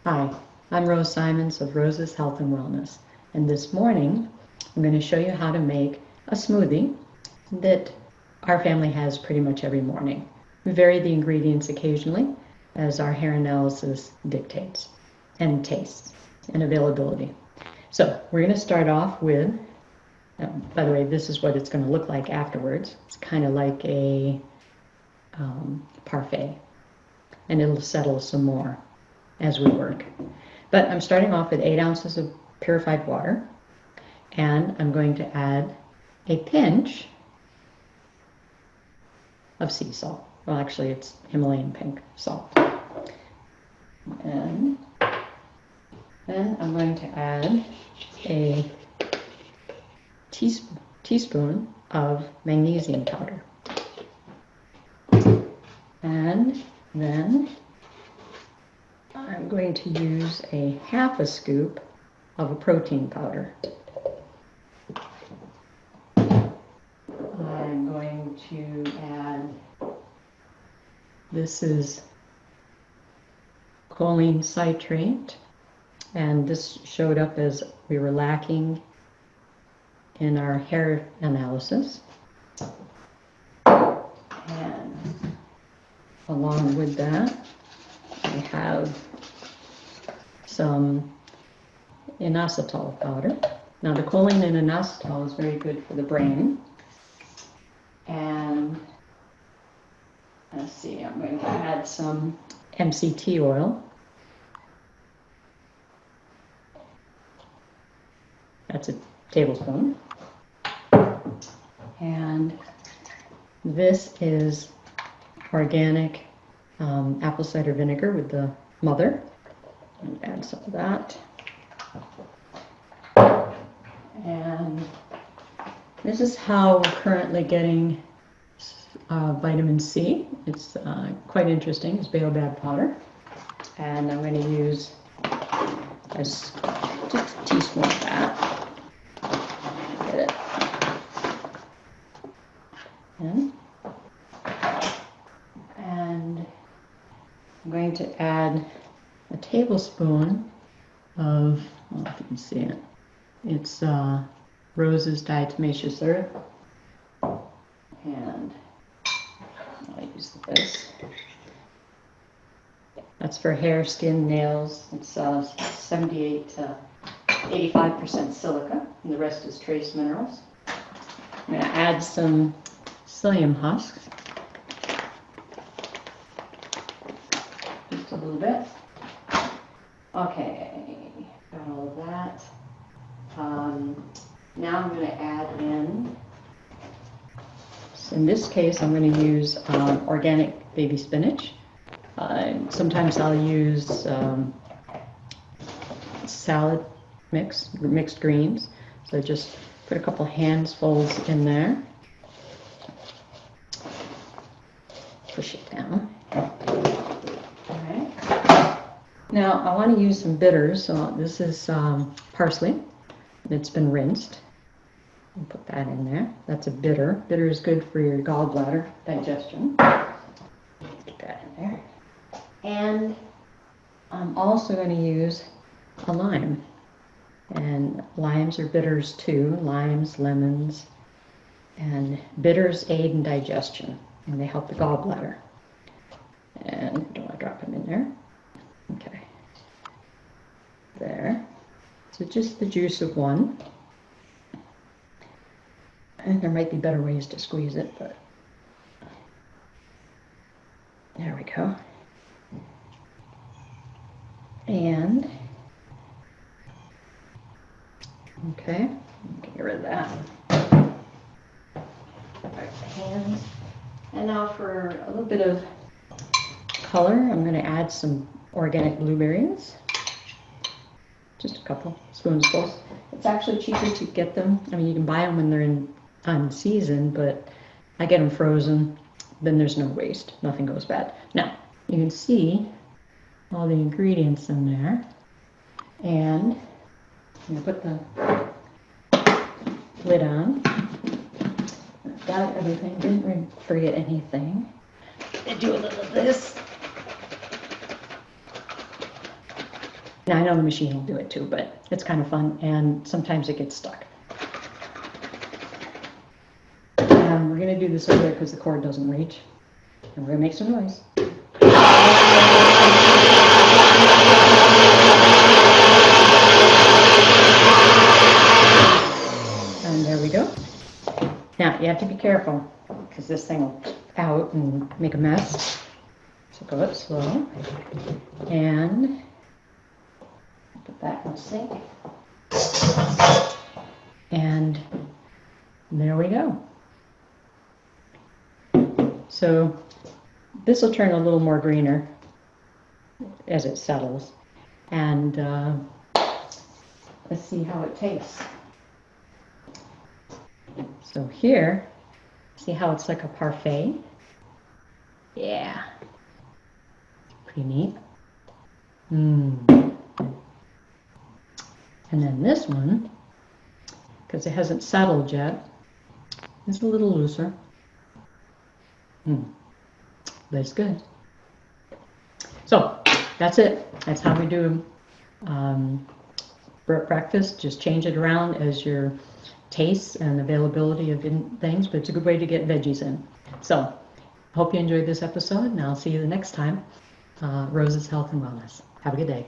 Hi, I'm Rose Simons of Rose's Health and Wellness, and this morning I'm going to show you how to make a smoothie that our family has pretty much every morning. We vary the ingredients occasionally as our hair analysis dictates, and tastes and availability. So we're going to start off with, by the way, this is what it's going to look like afterwards. It's kind of like a parfait, and it'll settle some more as we work. But I'm starting off with 8 ounces of purified water, and I'm going to add a pinch of sea salt. Well, actually, it's Himalayan pink salt. And then I'm going to add a teaspoon of magnesium powder. And then I'm going to use a half a scoop of a protein powder. I'm going to add, this is choline citrate, and this showed up as we were lacking in our hair analysis. And along with that, I have some inositol powder. Now the choline in inositol is very good for the brain. And let's see, I'm going to add some MCT oil. That's a tablespoon. And this is organic apple cider vinegar with the mother. And add some of that. And this is how we're currently getting vitamin C. It's quite interesting. It's baobab powder. And I'm going to use just a teaspoon of that. Get it. And I'm going to add a tablespoon of, I don't know if you can see it, it's Rose's diatomaceous earth, and I'll use this. That's for hair, skin, nails. It's 78 to 85% silica, and the rest is trace minerals. I'm going to add some psyllium husks, just a little bit. Okay, got all of that. Now I'm going to add in this case, I'm going to use organic baby spinach. Sometimes I'll use salad mixed greens. So just put a couple handfuls in there. Push it down. Now I want to use some bitters, so this is parsley. It's been rinsed. I'll put that in there. That's a bitter. Bitter is good for your gallbladder digestion. Put that in there. And I'm also going to use a lime. And limes are bitters too. Limes, lemons, and bitters aid in digestion, and they help the gallbladder. And I don't want to drop them in there. Okay, there. So just the juice of one. And there might be better ways to squeeze it, but there we go. And, okay, get rid of that. All right, hands. And now for a little bit of color, I'm going to add some organic blueberries. Just a couple spoonfuls. It's actually cheaper to get them. I mean, you can buy them when they're on season, but I get them frozen. Then there's no waste. Nothing goes bad. Now, you can see all the ingredients in there. And I'm going to put the lid on. Got everything. Didn't forget anything. I do a little of this. Now, I know the machine will do it too, but it's kind of fun, and sometimes it gets stuck. And we're going to do this over there because the cord doesn't reach. And we're going to make some noise. And there we go. Now, you have to be careful because this thing will out and make a mess. So go up slow. And put that in the sink. And there we go. So this will turn a little more greener as it settles. And let's see how it tastes. So here, see how it's like a parfait? Yeah. Pretty neat. And then this one, because it hasn't settled yet, is a little looser. But it's good. So that's it. That's how we do breakfast. Just change it around as your tastes and availability of things, but it's a good way to get veggies in. So hope you enjoyed this episode, and I'll see you the next time. Rose's Health and Wellness. Have a good day.